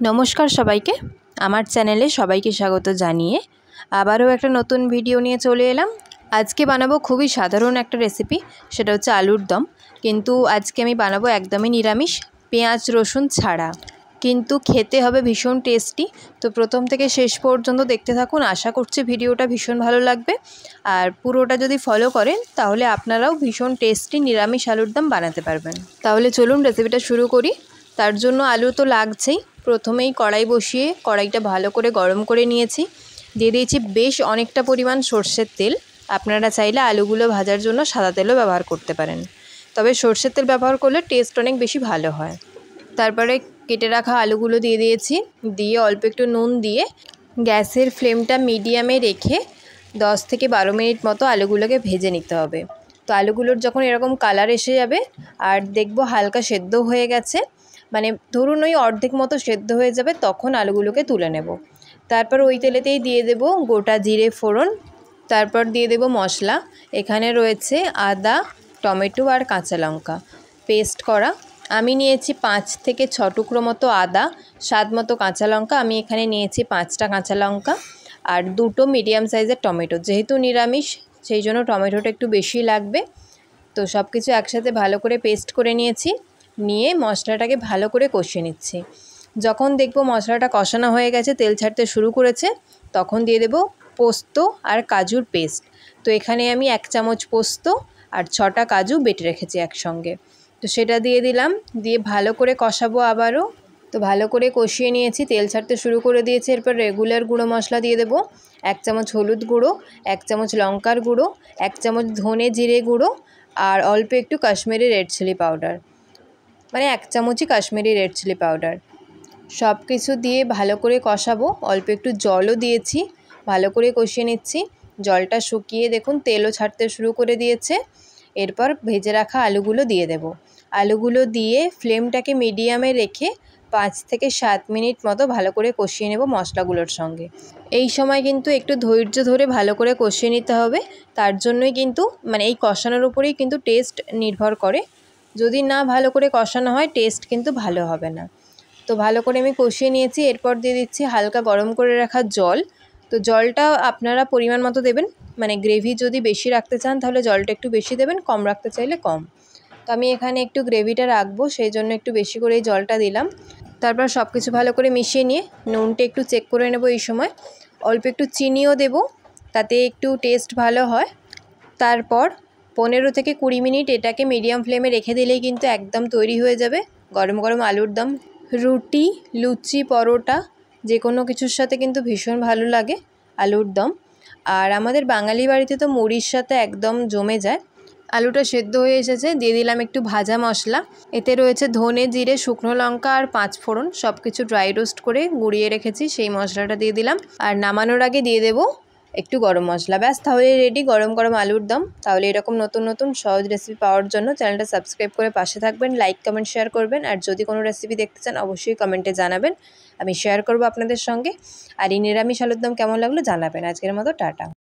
নমস্কার সবাইকে, আমার চ্যানেলে সবাইকে স্বাগত জানিয়ে আবারও একটা নতুন ভিডিও নিয়ে চলে এলাম। আজকে বানাবো খুবই সাধারণ একটা রেসিপি, সেটা হচ্ছে আলুর দম। কিন্তু আজকে আমি বানাবো একদমই নিরামিষ, পেঁয়াজ রসুন ছাড়া, কিন্তু খেতে হবে ভীষণ টেস্টি। তো প্রথম থেকে শেষ পর্যন্ত দেখতে থাকুন, আশা করছি ভিডিওটা ভীষণ ভালো লাগবে। আর পুরোটা যদি ফলো করেন তাহলে আপনারাও ভীষণ টেস্টি নিরামিষ আলুর দম বানাতে পারবেন। তাহলে চলুন রেসিপিটা শুরু করি। তার জন্য আলু তো লাগছেই। প্রথমেই কড়াই বসিয়ে কড়াইটা ভালো করে গরম করে নিয়েছি। দিয়ে দিয়েছি বেশ অনেকটা পরিমাণ সর্ষের তেল। আপনারা চাইলে আলুগুলো ভাজার জন্য সাদা তেলও ব্যবহার করতে পারেন, তবে সর্ষের তেল ব্যবহার করলে টেস্ট অনেক বেশি ভালো হয়। তারপরে কেটে রাখা আলুগুলো দিয়ে দিয়েছি, দিয়ে অল্প একটু নুন দিয়ে গ্যাসের ফ্লেমটা মিডিয়ামে রেখে 10 থেকে 12 মিনিট মতো আলুগুলোকে ভেজে নিতে হবে। তো আলুগুলোর যখন এরকম কালার এসে যাবে আর দেখবো হালকা সেদ্ধ হয়ে গেছে, মানে ধরুন ওই অর্ধেক মতো সেদ্ধ হয়ে যাবে, তখন আলুগুলোকে তুলে নেব। তারপর ওই তেলেতেই দিয়ে দেব গোটা জিরে ফোড়ন, তারপর দিয়ে দেব মশলা। এখানে রয়েছে আদা, টমেটো আর কাঁচা লঙ্কা পেস্ট করা। আমি নিয়েছি 5 থেকে 6 টুকরো মতো আদা, স্বাদ মতো কাঁচা লঙ্কা। আমি এখানে নিয়েছি 5টা কাঁচা লঙ্কা আর 2টো মিডিয়াম সাইজের টমেটো। যেহেতু নিরামিষ সেই জন্য টমেটোটা একটু বেশি লাগবে। তো সব কিছু একসাথে ভালো করে পেস্ট করে নিয়েছি, নিয়ে মশলাটাকে ভালো করে কষিয়ে নিচ্ছি। যখন দেখব মশলাটা কষানো হয়ে গেছে, তেল ছাড়তে শুরু করেছে, তখন দিয়ে দেব পোস্ত আর কাজুর পেস্ট। তো এখানে আমি 1 চামচ পোস্ত আর 6টা কাজু বেটে রেখেছি একসঙ্গে। তো সেটা দিয়ে দিলাম, দিয়ে ভালো করে কষাবো আবারও। তো ভালো করে কষিয়ে নিয়েছি, তেল ছাড়তে শুরু করে দিয়েছি। এরপর রেগুলার গুঁড়ো মশলা দিয়ে দেবো। 1 চামচ হলুদ গুঁড়ো, 1 চামচ লঙ্কার গুঁড়ো, 1 চামচ ধনে জিরে গুঁড়ো আর অল্প একটু কাশ্মীরি রেড চিলি পাউডার, মানে 1 চামচই কাশ্মীরি রেড চিলি পাউডার। সব কিছু দিয়ে ভালো করে কষাবো। অল্প একটু জলও দিয়েছি, ভালো করে কষিয়ে নিচ্ছি। জলটা শুকিয়ে দেখুন তেলও ছাড়তে শুরু করে দিয়েছে। এরপর ভেজে রাখা আলুগুলো দিয়ে দেব। আলুগুলো দিয়ে ফ্লেমটাকে মিডিয়ামে রেখে 5 থেকে 7 মিনিট মতো ভালো করে কষিয়ে নেব মশলাগুলোর সঙ্গে। এই সময় কিন্তু একটু ধৈর্য ধরে ভালো করে কষিয়ে নিতে হবে। তার জন্যই কিন্তু মানে এই কষানোর উপরেই কিন্তু টেস্ট নির্ভর করে। যদি না ভালো করে কষানো হয় টেস্ট কিন্তু ভালো হবে না। তো ভালো করে আমি কষিয়ে নিয়েছি। এরপর দিয়ে দিচ্ছি হালকা গরম করে রাখা জল। তো জলটা আপনারা পরিমাণ মতো দেবেন, মানে গ্রেভি যদি বেশি রাখতে চান তাহলে জলটা একটু বেশি দেবেন, কম রাখতে চাইলে কম। তো আমি এখানে একটু গ্রেভিটা রাখবো, সেই জন্য একটু বেশি করে এই জলটা দিলাম। তারপর সব কিছু ভালো করে মিশিয়ে নিয়ে নুনটা একটু চেক করে নেব। এই সময় অল্প একটু চিনিও দেব, তাতে একটু টেস্ট ভালো হয়। তারপর 15 থেকে 20 মিনিট এটাকে মিডিয়াম ফ্লেমে রেখে দিলেই কিন্তু একদম তৈরি হয়ে যাবে গরম গরম আলুর দম। রুটি, লুচি, পরোটা যে কোনো কিছুর সাথে কিন্তু ভীষণ ভালো লাগে আলুর দম। আর আমাদের বাঙালি বাড়িতে তো মুড়ির সাথে একদম জমে যায়। আলুটা সেদ্ধ হয়ে এসেছে, দিয়ে দিলাম একটু ভাজা মশলা। এতে রয়েছে ধনে জিরে শুকনো লঙ্কা আর 5 ফোড়ন, সব কিছু ড্রাই রোস্ট করে গুঁড়িয়ে রেখেছি, সেই মশলাটা দিয়ে দিলাম। আর নামানোর আগে দিয়ে দেবো একটু গরম মশলা। ব্যাস, তাহলে রেডি গরম গরম আলুর দম। তাহলে এরকম নতুন নতুন সহজ রেসিপি পাওয়ার জন্য চ্যানেলটা সাবস্ক্রাইব করে পাশে থাকবেন, লাইক কমেন্ট শেয়ার করবেন। আর যদি কোনো রেসিপি দেখতে চান অবশ্যই কমেন্টে জানাবেন, আমি শেয়ার করব আপনাদের সঙ্গে। আর এই নিরামিষ আলুর দম কেমন লাগলো জানাবেন। আজকের মতো টাটা।